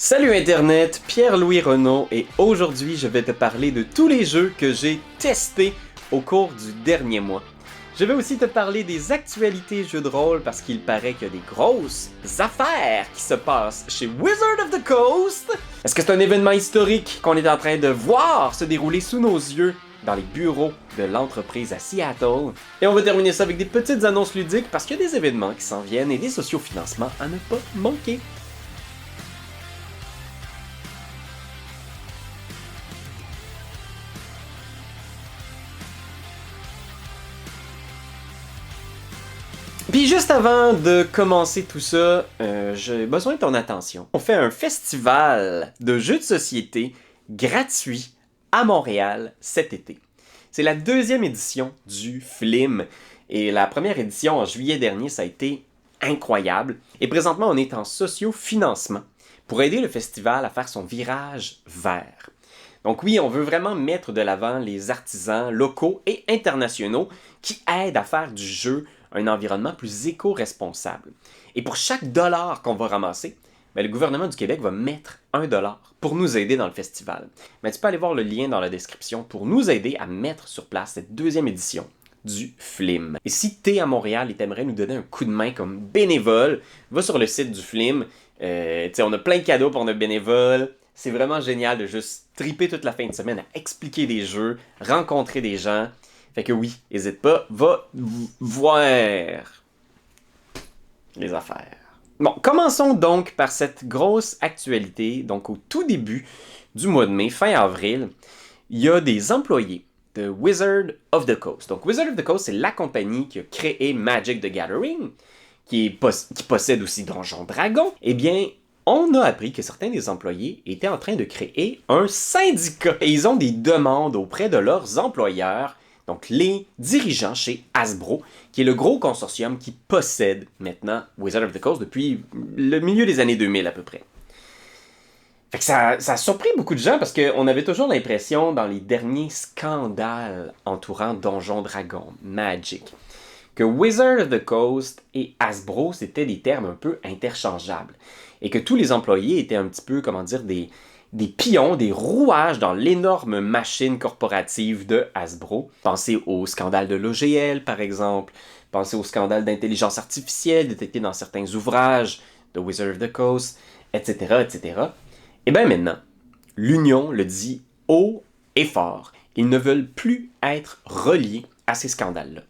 Salut Internet, Pierre-Louis Renaud et aujourd'hui je vais te parler de tous les jeux que j'ai testés au cours du dernier mois. Je vais aussi te parler des actualités jeux de rôle parce qu'il paraît qu'il y a des grosses affaires qui se passent chez Wizard of the Coast. Est-ce que c'est un événement historique qu'on est en train de voir se dérouler sous nos yeux dans les bureaux de l'entreprise à Seattle? Et on va terminer ça avec des petites annonces ludiques parce qu'il y a des événements qui s'en viennent et des sociofinancements à ne pas manquer. Puis juste avant de commencer tout ça, j'ai besoin de ton attention. On fait un festival de jeux de société gratuit à Montréal cet été. C'est la deuxième édition du FLIM et la première édition en juillet dernier, ça a été incroyable. Et présentement, on est en socio-financement pour aider le festival à faire son virage vert. Donc oui, on veut vraiment mettre de l'avant les artisans locaux et internationaux qui aident à faire du jeu un environnement plus éco-responsable. Et pour chaque dollar qu'on va ramasser, le gouvernement du Québec va mettre $1 pour nous aider dans le festival. Mais tu peux aller voir le lien dans la description pour nous aider à mettre sur place cette deuxième édition du FLIM. Et si tu es à Montréal et t'aimerais nous donner un coup de main comme bénévole, va sur le site du FLIM. On a plein de cadeaux pour nos bénévoles. C'est vraiment génial de juste triper toute la fin de semaine à expliquer des jeux, rencontrer des gens. Fait que oui, n'hésite pas, va voir les affaires. Bon, commençons donc par cette grosse actualité. Donc au tout début du mois de mai, fin avril, il y a des employés de Wizard of the Coast. Donc Wizard of the Coast, c'est la compagnie qui a créé Magic the Gathering, qui possède aussi Donjon Dragon. Eh bien, on a appris que certains des employés étaient en train de créer un syndicat. Et ils ont des demandes auprès de leurs employeurs, donc les dirigeants chez Hasbro, qui est le gros consortium qui possède maintenant Wizard of the Coast depuis le milieu des années 2000 à peu près. Fait que ça a surpris beaucoup de gens parce qu'on avait toujours l'impression dans les derniers scandales entourant Donjon Dragon, Magic, que Wizard of the Coast et Hasbro, c'était des termes un peu interchangeables. Et que tous les employés étaient un petit peu, des pions, des rouages dans l'énorme machine corporative de Hasbro. Pensez au scandale de l'OGL, par exemple. Pensez au scandale d'intelligence artificielle détecté dans certains ouvrages de Wizard of the Coast, etc., etc. Et bien maintenant, l'Union le dit haut et fort. Ils ne veulent plus être reliés à ces scandales-là.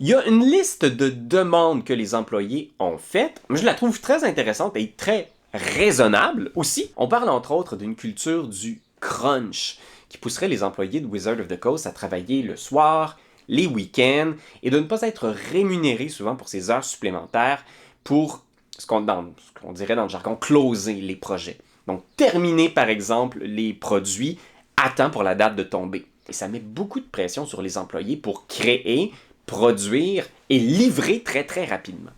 Il y a une liste de demandes que les employés ont faites. Je la trouve très intéressante et très raisonnable aussi. On parle entre autres d'une culture du crunch qui pousserait les employés de Wizard of the Coast à travailler le soir, les week-ends et de ne pas être rémunérés souvent pour ces heures supplémentaires pour ce qu'on dirait dans le jargon closer les projets. Donc terminer par exemple les produits à temps pour la date de tombée. Et ça met beaucoup de pression sur les employés pour créer, produire et livrer très très rapidement.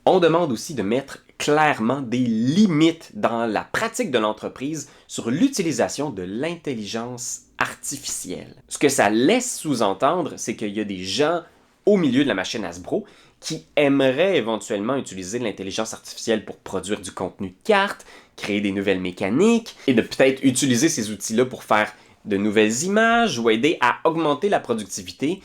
On demande aussi de mettre clairement des limites dans la pratique de l'entreprise sur l'utilisation de l'intelligence artificielle. Ce que ça laisse sous-entendre, c'est qu'il y a des gens au milieu de la machine Hasbro qui aimeraient éventuellement utiliser l'intelligence artificielle pour produire du contenu de carte, créer des nouvelles mécaniques et de peut-être utiliser ces outils-là pour faire de nouvelles images ou aider à augmenter la productivité,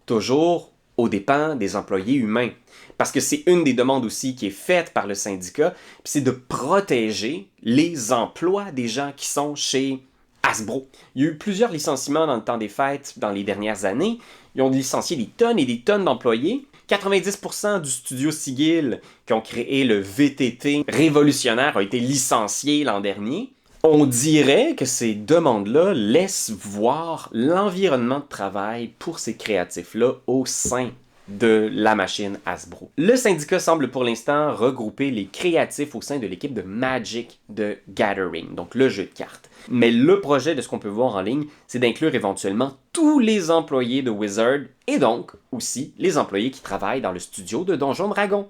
toujours aux dépens des employés humains. Parce que c'est une des demandes aussi qui est faite par le syndicat, puis c'est de protéger les emplois des gens qui sont chez Hasbro. Il y a eu plusieurs licenciements dans le temps des fêtes dans les dernières années. Ils ont licencié des tonnes et des tonnes d'employés. 90% du studio Sigil qui ont créé le VTT révolutionnaire a été licencié l'an dernier. On dirait que ces demandes-là laissent voir l'environnement de travail pour ces créatifs-là au sein de la machine Hasbro. Le syndicat semble pour l'instant regrouper les créatifs au sein de l'équipe de Magic the Gathering, donc le jeu de cartes. Mais le projet de ce qu'on peut voir en ligne, c'est d'inclure éventuellement tous les employés de Wizard et donc aussi les employés qui travaillent dans le studio de Donjon Dragon.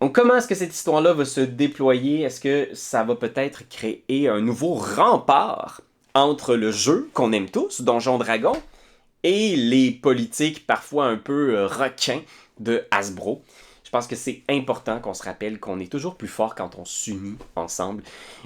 Donc comment est-ce que cette histoire-là va se déployer? Est-ce que ça va peut-être créer un nouveau rempart entre le jeu qu'on aime tous, Donjon Dragon, et les politiques parfois un peu requins de Hasbro? Je pense que c'est important qu'on se rappelle qu'on est toujours plus fort quand on s'unit ensemble.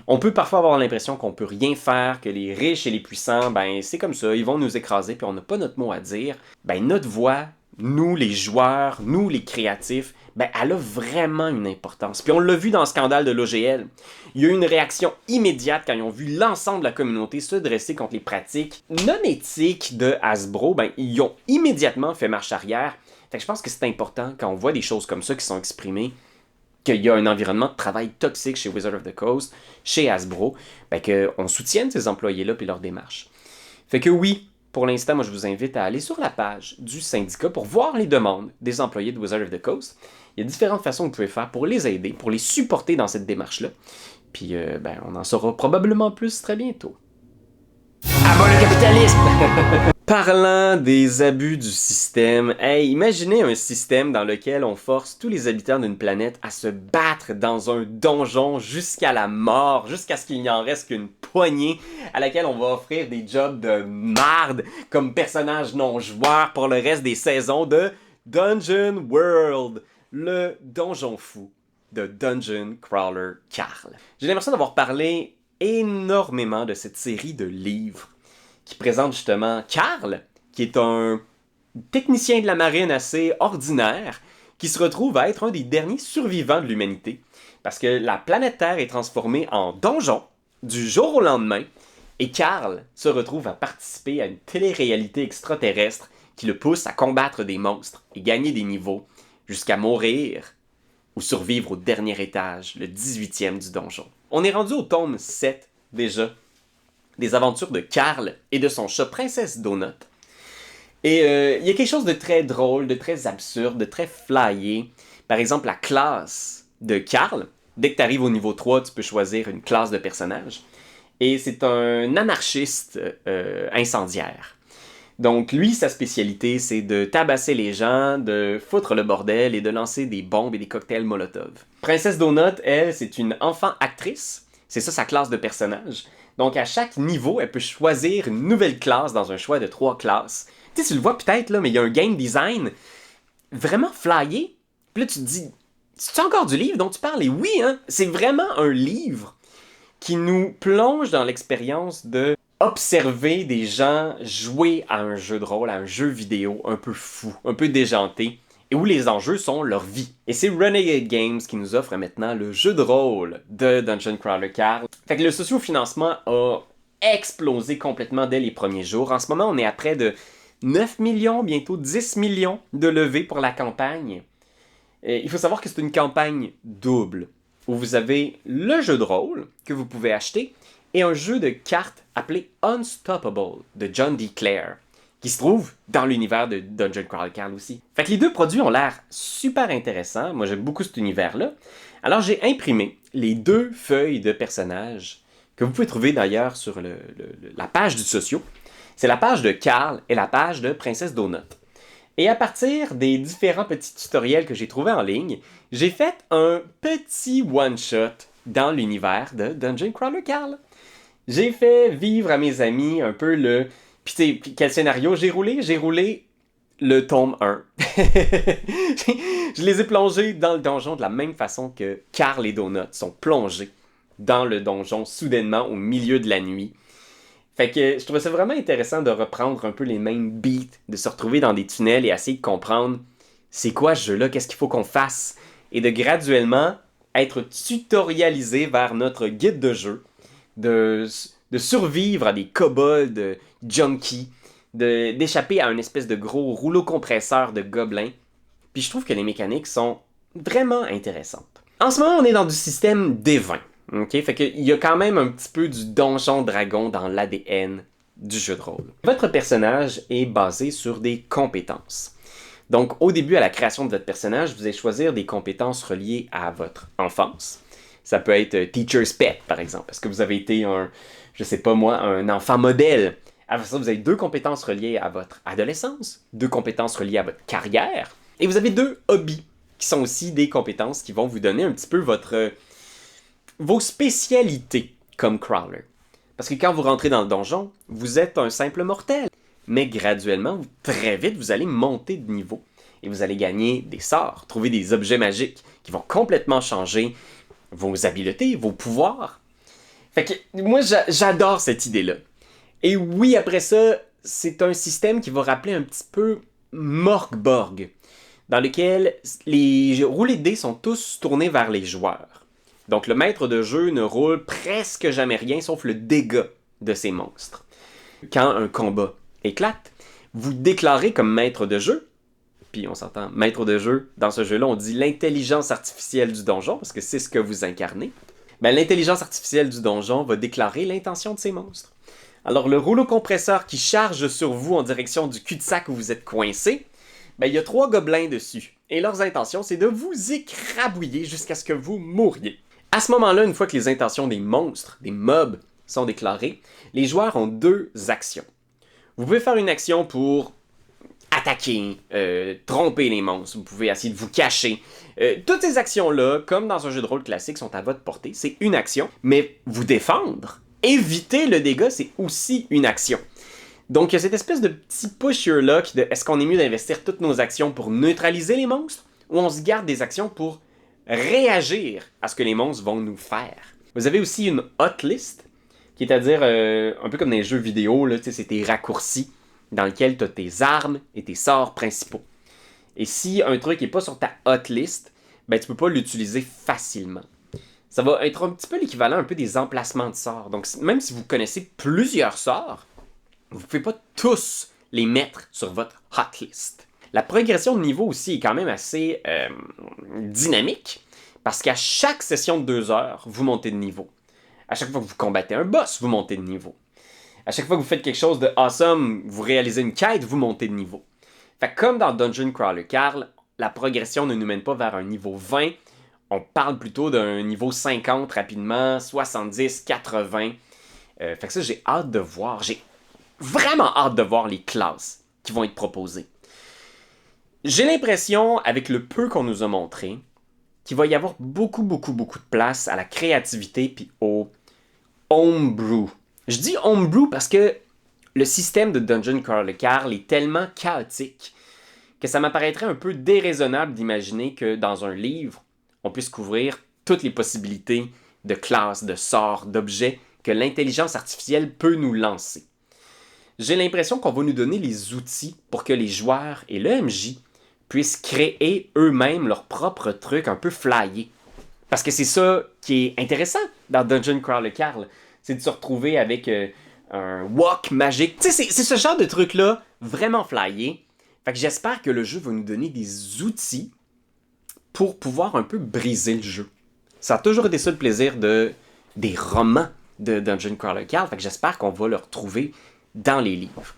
On peut parfois avoir l'impression qu'on peut rien faire, que les riches et les puissants, ben c'est comme ça, ils vont nous écraser, puis on n'a pas notre mot à dire. Ben notre voix, nous les joueurs, nous les créatifs, ben elle a vraiment une importance. Puis on l'a vu dans le scandale de l'OGL. Il y a eu une réaction immédiate quand ils ont vu l'ensemble de la communauté se dresser contre les pratiques non éthiques de Hasbro. Ben ils ont immédiatement fait marche arrière. Fait que je pense que c'est important quand on voit des choses comme ça qui sont exprimées, qu'il y a un environnement de travail toxique chez Wizard of the Coast, chez Hasbro, ben qu'on soutienne ces employés-là et leur démarche. Fait que oui, pour l'instant, moi je vous invite à aller sur la page du syndicat pour voir les demandes des employés de Wizard of the Coast. Il y a différentes façons que vous pouvez faire pour les aider, pour les supporter dans cette démarche-là. Puis ben, on en saura probablement plus très bientôt. À bas le capitalisme! Parlant des abus du système, hey, imaginez un système dans lequel on force tous les habitants d'une planète à se battre dans un donjon jusqu'à la mort, jusqu'à ce qu'il n'y en reste qu'une poignée, à laquelle on va offrir des jobs de marde comme personnages non joueurs pour le reste des saisons de Dungeon World, le donjon fou de Dungeon Crawler Carl. J'ai l'impression d'avoir parlé énormément de cette série de livres qui présente justement Carl, qui est un technicien de la marine assez ordinaire, qui se retrouve à être un des derniers survivants de l'humanité, parce que la planète Terre est transformée en donjon du jour au lendemain, et Carl se retrouve à participer à une télé-réalité extraterrestre qui le pousse à combattre des monstres et gagner des niveaux, jusqu'à mourir ou survivre au dernier étage, le 18e du donjon. On est rendu au tome 7 déjà, des aventures de Carl et de son chat Princesse Donut. Et il y a quelque chose de très drôle, de très absurde, de très flyé. Par exemple, la classe de Carl. Dès que tu arrives au niveau 3, tu peux choisir une classe de personnage. Et c'est un anarchiste incendiaire. Donc lui, sa spécialité, c'est de tabasser les gens, de foutre le bordel et de lancer des bombes et des cocktails Molotov. Princesse Donut, elle, c'est une enfant actrice. C'est ça sa classe de personnage. Donc, à chaque niveau, elle peut choisir une nouvelle classe dans un choix de 3 classes. Tu sais, tu le vois peut-être, là, mais il y a un game design vraiment flyé. Puis là, tu te dis, c'est encore du livre dont tu parles? Et oui, hein, c'est vraiment un livre qui nous plonge dans l'expérience de observer des gens jouer à un jeu de rôle, à un jeu vidéo un peu fou, un peu déjanté, et où les enjeux sont leur vie. Et c'est Renegade Games qui nous offre maintenant le jeu de rôle de Dungeon Crawler Carl. Fait que le socio-financement a explosé complètement dès les premiers jours. En ce moment, on est à près de 9 millions, bientôt 10 millions de levées pour la campagne. Et il faut savoir que c'est une campagne double, où vous avez le jeu de rôle que vous pouvez acheter, et un jeu de cartes appelé Unstoppable de John D. Clare, qui se trouve dans l'univers de Dungeon Crawler Carl aussi. Fait que les deux produits ont l'air super intéressants. Moi, j'aime beaucoup cet univers-là. Alors, j'ai imprimé les 2 feuilles de personnages que vous pouvez trouver d'ailleurs sur la page du socio. C'est la page de Carl et la page de Princesse Donut. Et à partir des différents petits tutoriels que j'ai trouvés en ligne, j'ai fait un petit one-shot dans l'univers de Dungeon Crawler Carl. J'ai fait vivre à mes amis un peu le... Puis tu sais, quel scénario j'ai roulé le tome 1. Je les ai plongés dans le donjon de la même façon que Carl et Donut sont plongés dans le donjon soudainement au milieu de la nuit. Fait que je trouvais ça vraiment intéressant de reprendre un peu les mêmes beats, de se retrouver dans des tunnels et essayer de comprendre c'est quoi ce jeu-là, qu'est-ce qu'il faut qu'on fasse, et de graduellement être tutorialisé vers notre guide de jeu, de survivre à des kobolds junkies, d'échapper à une espèce de gros rouleau compresseur de gobelins. Puis je trouve que les mécaniques sont vraiment intéressantes. En ce moment, on est dans du système D20. Okay? Fait qu'il y a quand même un petit peu du donjon dragon dans l'ADN du jeu de rôle. Votre personnage est basé sur des compétences. Donc, au début, à la création de votre personnage, vous allez choisir des compétences reliées à votre enfance. Ça peut être Teacher's Pet, par exemple, parce que vous avez été un enfant modèle. Après ça, vous avez 2 compétences reliées à votre adolescence, 2 compétences reliées à votre carrière, et vous avez 2 hobbies, qui sont aussi des compétences qui vont vous donner un petit peu vos spécialités comme crawler. Parce que quand vous rentrez dans le donjon, vous êtes un simple mortel. Mais graduellement, très vite, vous allez monter de niveau. et vous allez gagner des sorts, trouver des objets magiques qui vont complètement changer vos habiletés, vos pouvoirs. Fait que moi, j'adore cette idée-là. Et oui, après ça, c'est un système qui va rappeler un petit peu Morgborg, dans lequel les roulés de dés sont tous tournés vers les joueurs. Donc le maître de jeu ne roule presque jamais rien sauf le dégât de ces monstres. Quand un combat éclate, vous déclarez comme maître de jeu, puis on s'entend, maître de jeu, dans ce jeu-là, on dit l'intelligence artificielle du donjon, parce que c'est ce que vous incarnez. Ben, l'intelligence artificielle du donjon va déclarer l'intention de ces monstres. Alors le rouleau compresseur qui charge sur vous en direction du cul-de-sac où vous êtes coincé, ben, il y a 3 gobelins dessus. Et leurs intentions, c'est de vous écrabouiller jusqu'à ce que vous mouriez. À ce moment-là, une fois que les intentions des monstres, des mobs, sont déclarées, les joueurs ont 2 actions. Vous pouvez faire une action pour attaquer, tromper les monstres, vous pouvez essayer de vous cacher. Toutes ces actions-là, comme dans un jeu de rôle classique, sont à votre portée. C'est une action, mais vous défendre, éviter le dégât, c'est aussi une action. Donc, il y a cette espèce de petit pusher-là de est-ce qu'on est mieux d'investir toutes nos actions pour neutraliser les monstres ou on se garde des actions pour réagir à ce que les monstres vont nous faire. Vous avez aussi une hot list, qui est à dire un peu comme dans les jeux vidéo, là, c'est tes raccourcis dans lesquels tu as tes armes et tes sorts principaux. Et si un truc n'est pas sur ta hot list, ben, tu peux pas l'utiliser facilement. Ça va être un petit peu l'équivalent un peu des emplacements de sorts. Donc, même si vous connaissez plusieurs sorts, vous ne pouvez pas tous les mettre sur votre hot list. La progression de niveau aussi est quand même assez dynamique, parce qu'à chaque session de 2 heures, vous montez de niveau. À chaque fois que vous combattez un boss, vous montez de niveau. À chaque fois que vous faites quelque chose de awesome, vous réalisez une quête, vous montez de niveau. Fait que comme dans Dungeon Crawler Carl, la progression ne nous mène pas vers un niveau 20, on parle plutôt d'un niveau 50 rapidement, 70, 80. Fait que ça, j'ai hâte de voir. J'ai vraiment hâte de voir les classes qui vont être proposées. J'ai l'impression, avec le peu qu'on nous a montré, qu'il va y avoir beaucoup de place à la créativité puis au homebrew. Je dis homebrew parce que le système de Dungeon Crawler Carl est tellement chaotique que ça m'apparaîtrait un peu déraisonnable d'imaginer que dans un livre, on puisse couvrir toutes les possibilités de classes, de sorts, d'objets que l'intelligence artificielle peut nous lancer. J'ai l'impression qu'on va nous donner les outils pour que les joueurs et le MJ puissent créer eux-mêmes leur propre truc un peu flyé. Parce que c'est ça qui est intéressant dans Dungeon Crawler Carl, c'est de se retrouver avec un wok magique. Tu sais, c'est ce genre de truc-là, vraiment flyé. Fait que j'espère que le jeu va nous donner des outils pour pouvoir un peu briser le jeu. Ça a toujours été ça le plaisir des romans de Dungeon Crawler Carl, fait que j'espère qu'on va le retrouver dans les livres.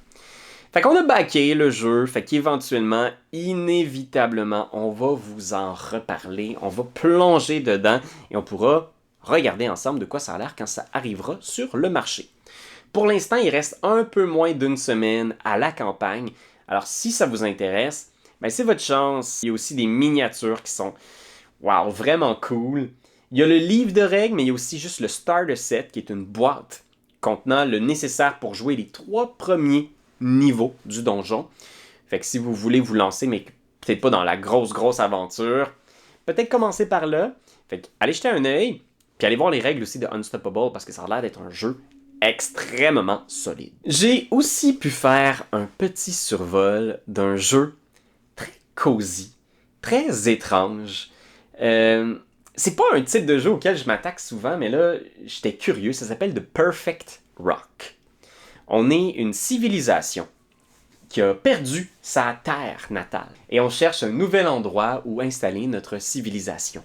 Fait qu'on a backé le jeu, fait qu'éventuellement, inévitablement, on va vous en reparler, on va plonger dedans et on pourra regarder ensemble de quoi ça a l'air quand ça arrivera sur le marché. Pour l'instant, il reste un peu moins d'1 semaine à la campagne, alors si ça vous intéresse, ben c'est votre chance. Il y a aussi des miniatures qui sont wow, vraiment cool. Il y a le livre de règles, mais il y a aussi juste le Starter Set, qui est une boîte contenant le nécessaire pour jouer les 3 premiers niveaux du donjon. Fait que si vous voulez vous lancer, mais peut-être pas dans la grosse aventure, peut-être commencer par là. Fait que allez jeter un œil, puis allez voir les règles aussi de Unstoppable, parce que ça a l'air d'être un jeu extrêmement solide. J'ai aussi pu faire un petit survol d'un jeu très cosy, très étrange. C'est pas un type de jeu auquel je m'attaque souvent, mais là, j'étais curieux. Ça s'appelle The Perfect Rock. On est une civilisation qui a perdu sa terre natale. Et on cherche un nouvel endroit où installer notre civilisation.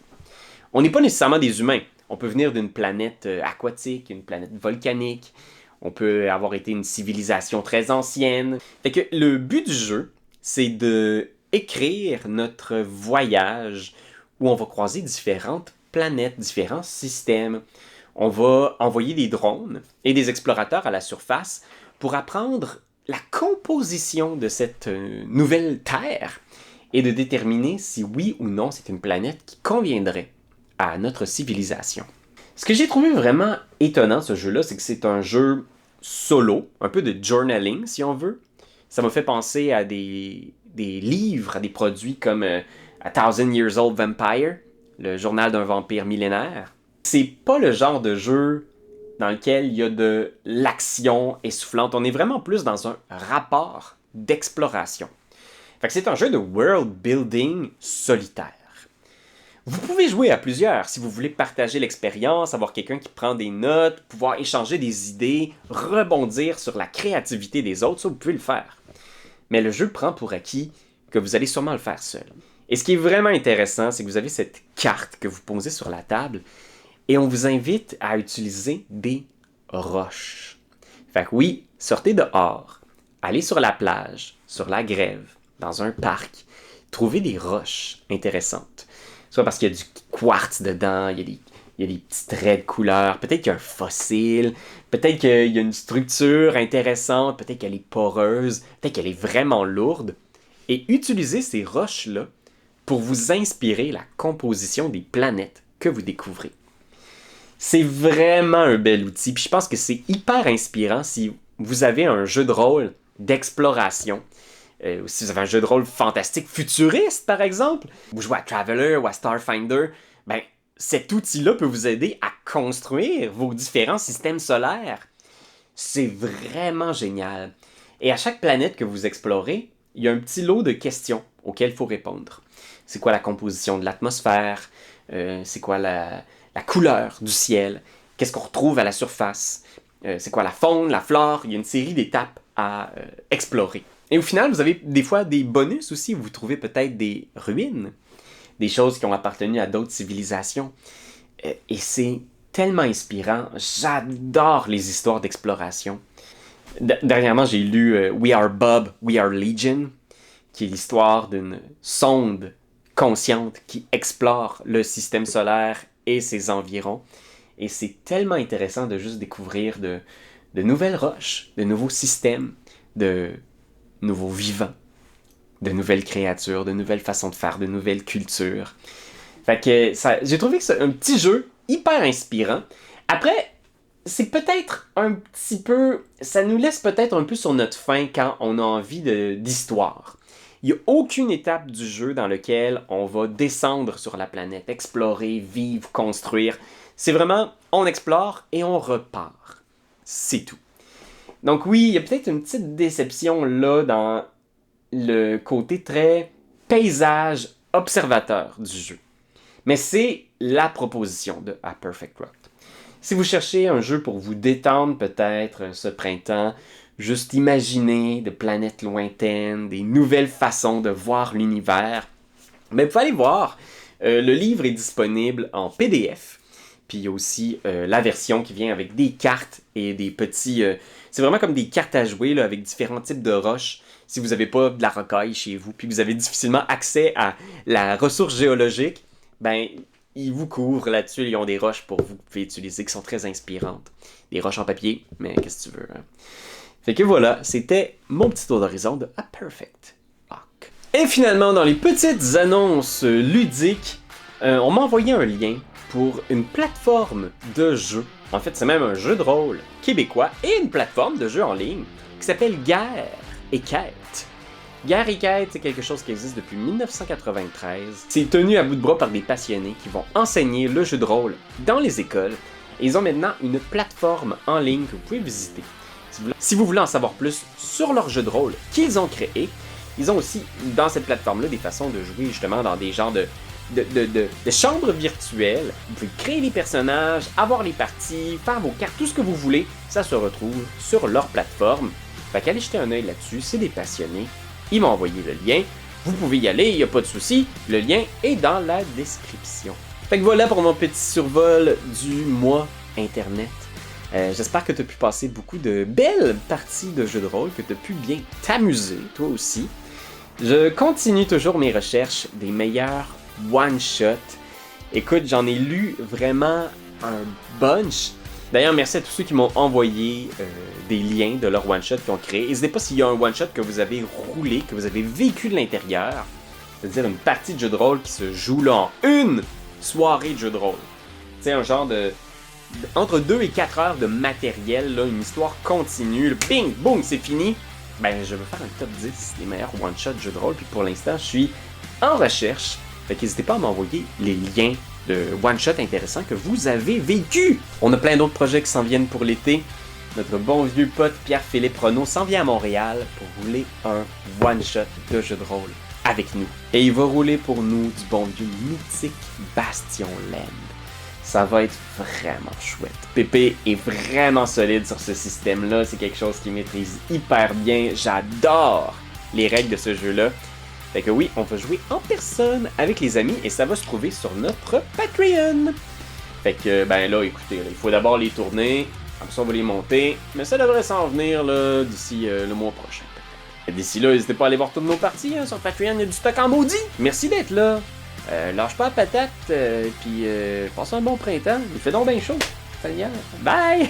On n'est pas nécessairement des humains. On peut venir d'une planète aquatique, une planète volcanique. On peut avoir été une civilisation très ancienne. Fait que le but du jeu, c'est de écrire notre voyage où on va croiser différentes planètes, différents systèmes. On va envoyer des drones et des explorateurs à la surface pour apprendre la composition de cette nouvelle Terre et de déterminer si oui ou non c'est une planète qui conviendrait à notre civilisation. Ce que j'ai trouvé vraiment étonnant ce jeu-là, c'est que c'est un jeu solo, un peu de journaling si on veut. Ça m'a fait penser à des des livres, à des produits comme A Thousand Years Old Vampire, le journal d'un vampire millénaire. C'est pas le genre de jeu dans lequel il y a de l'action essoufflante. On est vraiment plus dans un rapport d'exploration. Fait que c'est un jeu de world building solitaire. Vous pouvez jouer à plusieurs si vous voulez partager l'expérience, avoir quelqu'un qui prend des notes, pouvoir échanger des idées, rebondir sur la créativité des autres, ça vous pouvez le faire. Mais le jeu prend pour acquis que vous allez sûrement le faire seul. Et ce qui est vraiment intéressant, c'est que vous avez cette carte que vous posez sur la table et on vous invite à utiliser des roches. Fait que oui, sortez dehors, allez sur la plage, sur la grève, dans un parc, trouvez des roches intéressantes. Soit parce qu'il y a du quartz dedans, il y a des petits traits de couleur, peut-être qu'il y a un fossile, peut-être qu'il y a une structure intéressante, peut-être qu'elle est poreuse, peut-être qu'elle est vraiment lourde. Et utilisez ces roches-là pour vous inspirer la composition des planètes que vous découvrez. C'est vraiment un bel outil, puis je pense que c'est hyper inspirant si vous avez un jeu de rôle d'exploration. Si vous avez un jeu de rôle fantastique, futuriste par exemple, vous jouez à Traveller ou à Starfinder, ben, cet outil-là peut vous aider à construire vos différents systèmes solaires. C'est vraiment génial. Et à chaque planète que vous explorez, il y a un petit lot de questions auxquelles il faut répondre. C'est quoi la composition de l'atmosphère? C'est quoi la couleur du ciel? Qu'est-ce qu'on retrouve à la surface? C'est quoi la faune, la flore? Il y a une série d'étapes à explorer. Et au final, vous avez des fois des bonus aussi. Vous trouvez peut-être des ruines, des choses qui ont appartenu à d'autres civilisations. Et c'est tellement inspirant. J'adore les histoires d'exploration. Dernièrement, j'ai lu We Are Bob, We Are Legion, qui est l'histoire d'une sonde consciente qui explore le système solaire et ses environs. Et c'est tellement intéressant de juste découvrir de nouvelles roches, de nouveaux systèmes, de nouveaux vivants, de nouvelles créatures, de nouvelles façons de faire, de nouvelles cultures. Fait que j'ai trouvé que c'est un petit jeu hyper inspirant. Après, c'est peut-être un petit peu... Ça nous laisse peut-être un peu sur notre faim quand on a envie d'histoire. Il n'y a aucune étape du jeu dans laquelle on va descendre sur la planète, explorer, vivre, construire. C'est vraiment, on explore et on repart. C'est tout. Donc oui, il y a peut-être une petite déception là dans le côté très paysage observateur du jeu. Mais c'est la proposition de A Perfect World. Si vous cherchez un jeu pour vous détendre peut-être ce printemps, juste imaginer de planètes lointaines, des nouvelles façons de voir l'univers, mais vous pouvez aller voir. Le livre est disponible en PDF. Puis il y a aussi la version qui vient avec des cartes et des petits... c'est vraiment comme des cartes à jouer là, avec différents types de roches. Si vous n'avez pas de la rocaille chez vous, puis que vous avez difficilement accès à la ressource géologique, ben ils vous couvrent là-dessus. Ils ont des roches pour vous que vous pouvez utiliser qui sont très inspirantes. Des roches en papier, mais qu'est-ce que tu veux. Hein? Fait que voilà, c'était mon petit tour d'horizon de A Perfect Arc. Et finalement, dans les petites annonces ludiques, on m'a envoyé un lien pour une plateforme de jeu. En fait, c'est même un jeu de rôle québécois et une plateforme de jeu en ligne qui s'appelle Guerre et Quête. Guerre et Quête, c'est quelque chose qui existe depuis 1993. C'est tenu à bout de bras par des passionnés qui vont enseigner le jeu de rôle dans les écoles. Et ils ont maintenant une plateforme en ligne que vous pouvez visiter. Si vous voulez en savoir plus sur leur jeu de rôle qu'ils ont créé, ils ont aussi dans cette plateforme-là des façons de jouer justement dans des genres de chambres virtuelles. Vous pouvez créer les personnages, avoir les parties, faire vos cartes, tout ce que vous voulez. Ça se retrouve sur leur plateforme. Fait qu'allez jeter un œil là-dessus, c'est des passionnés. Ils m'ont envoyé le lien. Vous pouvez y aller, il n'y a pas de souci. Le lien est dans la description. Fait que voilà pour mon petit survol du mois Internet. J'espère que tu as pu passer beaucoup de belles parties de jeux de rôle, que tu as pu bien t'amuser, toi aussi. Je continue toujours mes recherches des meilleurs one-shot. Écoute, j'en ai lu vraiment un bunch. D'ailleurs, merci à tous ceux qui m'ont envoyé des liens de leurs one-shot qu'ils ont créés. N'hésitez pas s'il y a un one-shot que vous avez roulé, que vous avez vécu de l'intérieur. C'est-à-dire une partie de jeu de rôle qui se joue là en une soirée de jeu de rôle. Tu sais, un genre de... entre 2 et 4 heures de matériel, là, une histoire continue. Bing, boum, c'est fini. ben, je vais faire un top 10 des meilleurs one-shot jeux de rôle, puis pour l'instant, je suis en recherche. Fait qu'hésitez pas à m'envoyer les liens de one-shot intéressants que vous avez vécu. On a plein d'autres projets qui s'en viennent pour l'été. Notre bon vieux pote Pierre-Philippe Renaud s'en vient à Montréal pour rouler un one-shot de jeu de rôle avec nous. Et il va rouler pour nous du bon vieux mythique Bastion Land. Ça va être vraiment chouette. Pépé est vraiment solide sur ce système-là. C'est quelque chose qu'il maîtrise hyper bien. J'adore les règles de ce jeu-là. Fait que oui, on va jouer en personne avec les amis et ça va se trouver sur notre Patreon. Fait que, ben là, écoutez, là, il faut d'abord les tourner. Comme ça, on va les monter. Mais ça devrait s'en venir là, d'ici le mois prochain. D'ici là, n'hésitez pas à aller voir toutes nos parties. Sur Patreon, il y a du stock en maudit. Merci d'être là. Lâche pas la patate. Puis passez un bon printemps. Il fait donc bien chaud. Seigneur. Bye!